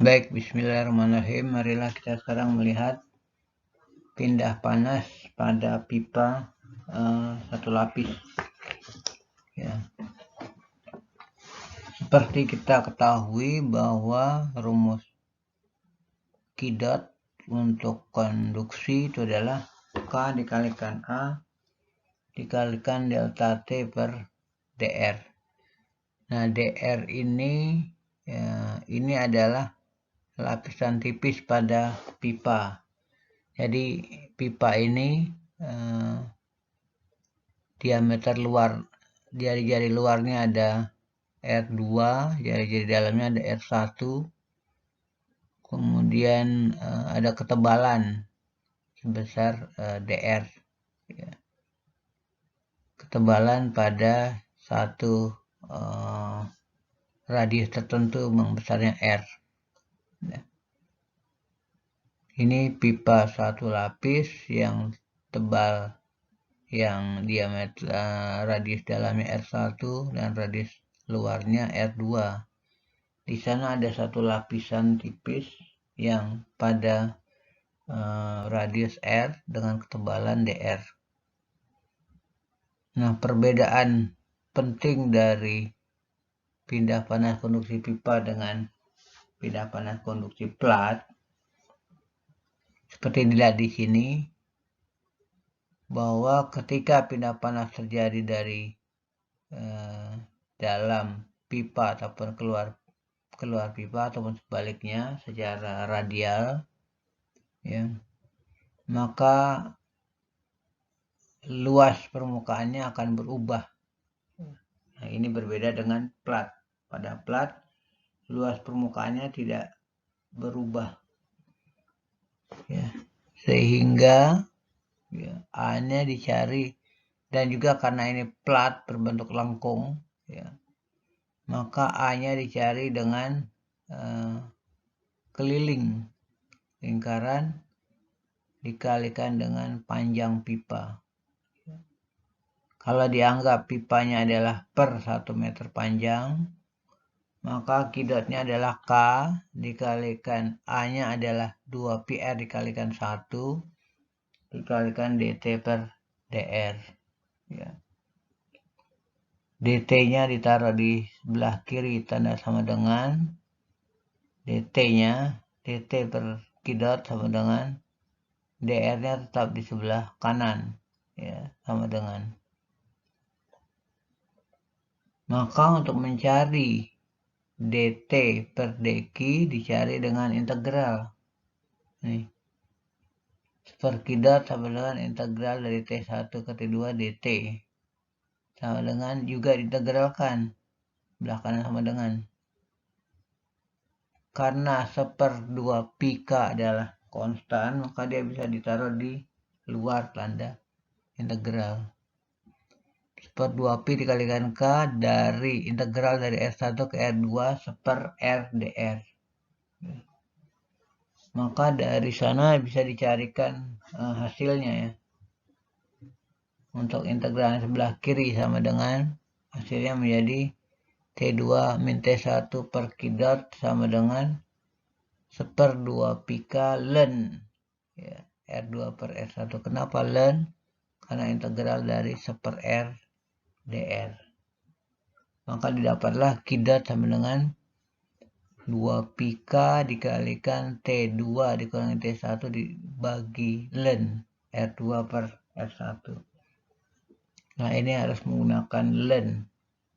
Baik, bismillahirrahmanirrahim. Marilah kita sekarang melihat pindah panas pada pipa satu lapis. Ya. Seperti kita ketahui bahwa rumus Q-dot untuk konduksi itu adalah K dikalikan A dikalikan delta T per dr. Nah, dr ini adalah lapisan tipis pada pipa. Jadi pipa ini diameter luar, jari-jari luarnya ada R2, jari-jari dalamnya ada R1, kemudian ada ketebalan sebesar dr. Ya. Ketebalan pada satu radius tertentu yang besarnya R. Ya. Ini pipa satu lapis yang tebal, yang diameter radius dalamnya R1 dan radius luarnya R2. Di sana ada satu lapisan tipis yang pada radius R dengan ketebalan dr. Nah, perbedaan penting dari pindah panas konduksi pipa dengan pindah panas konduksi plat seperti dilihat di sini, bahwa ketika pindah panas terjadi dari dalam pipa ataupun keluar pipa ataupun sebaliknya secara radial, ya, maka luas permukaannya akan berubah. Nah, ini berbeda dengan plat. Pada plat luas permukaannya tidak berubah, ya, sehingga ya, A-nya dicari, dan juga karena ini plat berbentuk lengkung, ya, maka A-nya dicari dengan keliling lingkaran dikalikan dengan panjang pipa. Kalau dianggap pipanya adalah per 1 meter panjang, maka Q-dotnya adalah K dikalikan A-nya adalah 2 PR dikalikan 1 dikalikan DT per dr. Ya. DT-nya ditaruh di sebelah kiri tanda sama dengan DT-nya, DT per Q-dot sama dengan dr-nya tetap di sebelah kanan, ya, sama dengan. Maka untuk mencari DT per dq dicari dengan integral. Nih. Per Q-dot sama dengan integral dari T1 ke T2 dt. Sama dengan juga diintegralkan. Belah kanan sama dengan. Karena 1/2 pi K adalah konstan, maka dia bisa ditaruh di luar tanda integral. 1/2 pi dikalikan K dari integral dari R1 ke R2 1/R dr. Maka dari sana bisa dicarikan hasilnya, ya. Untuk integral sebelah kiri sama dengan hasilnya menjadi T2 min T1 per Q-dot sama dengan 1/2 pi K ln, ya, R2 per R1. Kenapa ln? Karena integral dari 1/R dr. Maka didapatlah Q-dot sama dengan 2 pi K dikalikan T2 dikurangi T1 dibagi ln R2 per R1. Nah, ini harus menggunakan ln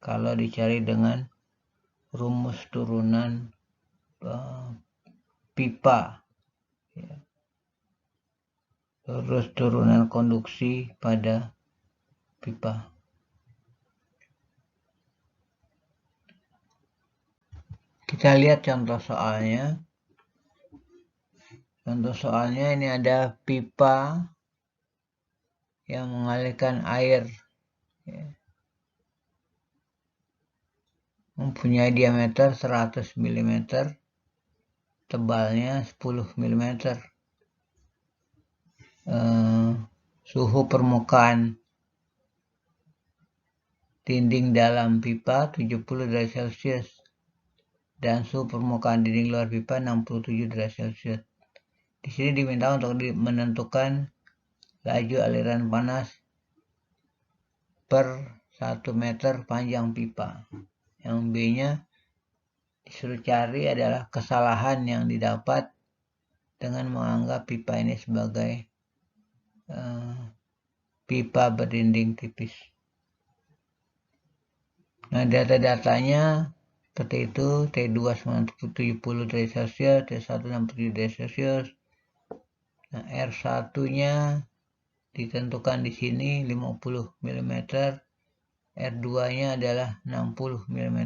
kalau dicari dengan rumus turunan pipa, ya. Terus turunan konduksi pada pipa. Kita lihat contoh soalnya. Contoh soalnya ini ada pipa yang mengalirkan air, ya, mempunyai diameter 100 mm, tebalnya 10 mm. Suhu permukaan dinding dalam pipa 70 derajat Celcius dan suhu permukaan dinding luar pipa 67 derajat Celcius. Di sini diminta untuk menentukan laju aliran panas per 1 meter panjang pipa. Yang B-nya disuruh cari adalah kesalahan yang didapat dengan menganggap pipa ini sebagai pipa berdinding tipis. Nah, data-datanya seperti itu: T2 70 derajat Celcius, T1 67 derajat Celcius. Nah, R1-nya ditentukan di sini 50 mm, R2-nya adalah 60 mm.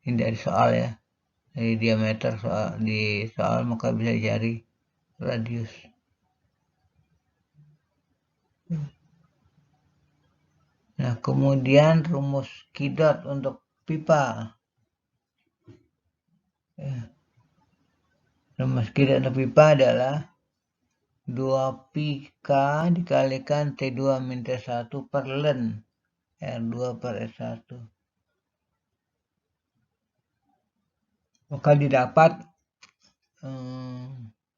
Ini dari soal ya, dari diameter di soal maka bisa dicari radius. Nah, kemudian rumus Q-dot untuk pipa. Rumus Q-dot untuk pipa adalah 2πk dikalikan T2 min T1 per Ln R2 per S1. Maka didapat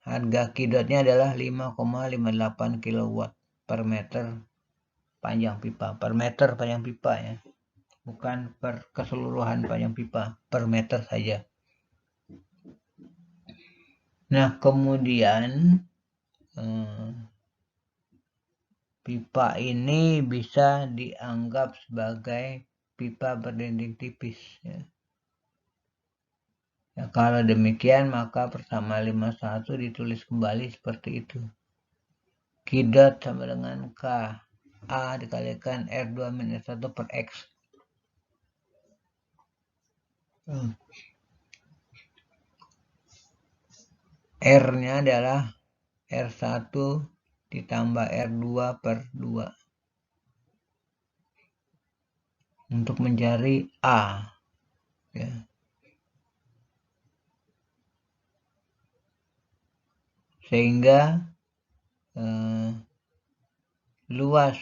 harga Q-dotnya adalah 5,58 kW per meter panjang pipa. Per meter panjang pipa ya, bukan per keseluruhan panjang pipa, per meter saja. Nah, kemudian pipa ini bisa dianggap sebagai pipa berdinding tipis ya. Ya, kalau demikian maka persama 51 ditulis kembali seperti itu. Q-dot sama dengan K A dikalikan R2 min S1 per X. R-nya adalah R1 ditambah R2 per 2. Untuk mencari A. Ya. Sehingga luas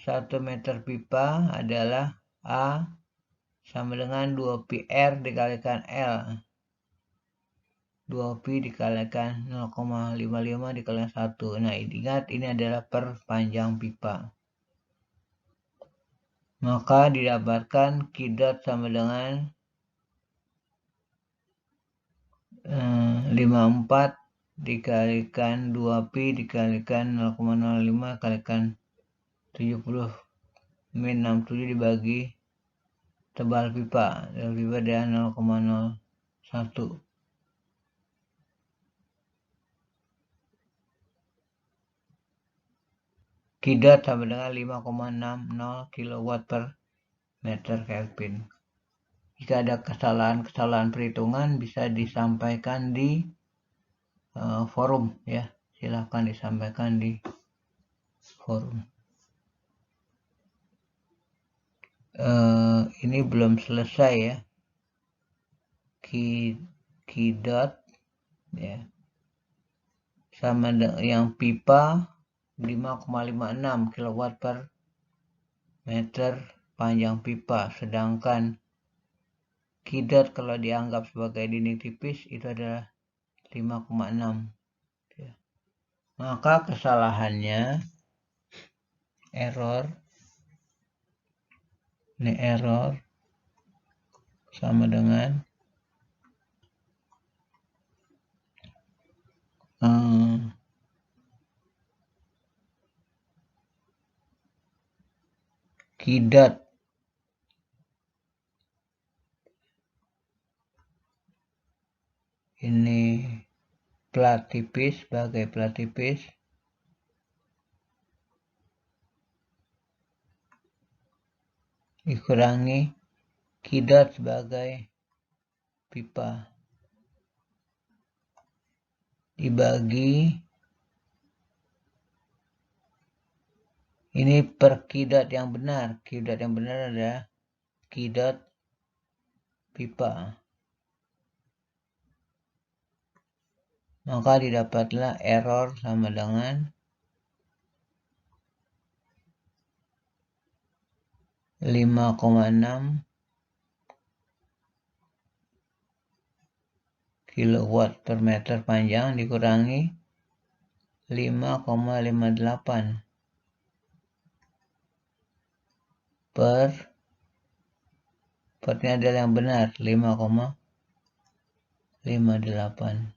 1 meter pipa adalah A sama dengan 2πr dikalikan L. 2pi dikalikan 0,55 dikalikan 1. Nah, ingat ini adalah per panjang pipa. Maka didapatkan Q-dot sama dengan 54 dikalikan 2pi dikalikan 0,05 kalikan 70 min 67 dibagi tebal pipa. Tebal pipa adalah 0,01. Q-dot sama dengan 5,60 kW per meter Kelvin. Jika ada kesalahan perhitungan bisa disampaikan di forum ya. Silahkan disampaikan di forum. Ini belum selesai ya. Q-dot ya. Sama dengan yang pipa 5,56 kW per meter panjang pipa, sedangkan Q-dot kalau dianggap sebagai dinding tipis itu adalah 5,6. Ya. Maka kesalahannya error sama dengan Q-dot ini plat tipis sebagai plat tipis dikurangi Q-dot sebagai pipa dibagi ini per Q-dot yang benar. Q-dot yang benar adalah Q-dot pipa. Maka didapatlah error sama dengan 5,6 kilowatt per meter panjang dikurangi 5,58 per, sepertinya adalah yang benar, 5,58.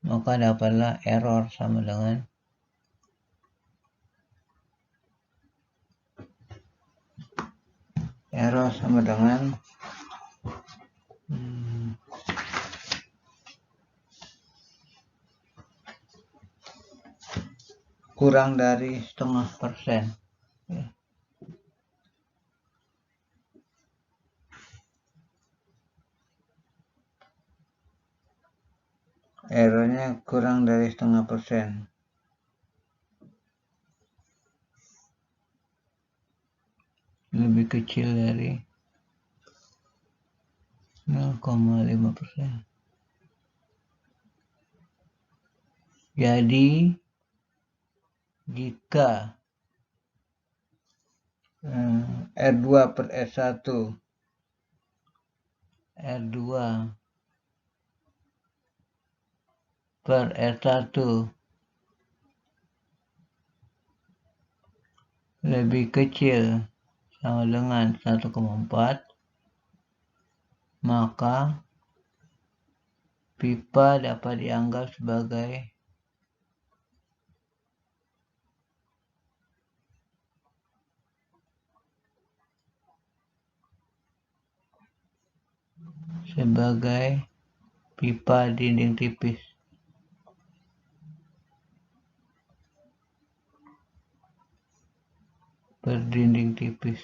Maka dapatlah error sama dengan kurang dari 0,5%. Errornya kurang dari 0,5%. Lebih kecil dari 0,5%. Jadi jika R2 per R1 R2 per R1 lebih kecil sama dengan 1,4, maka pipa dapat dianggap sebagai pipa dinding tipis. Berdinding tipis.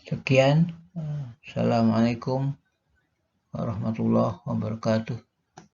Sekian. Assalamualaikum warahmatullahi wabarakatuh.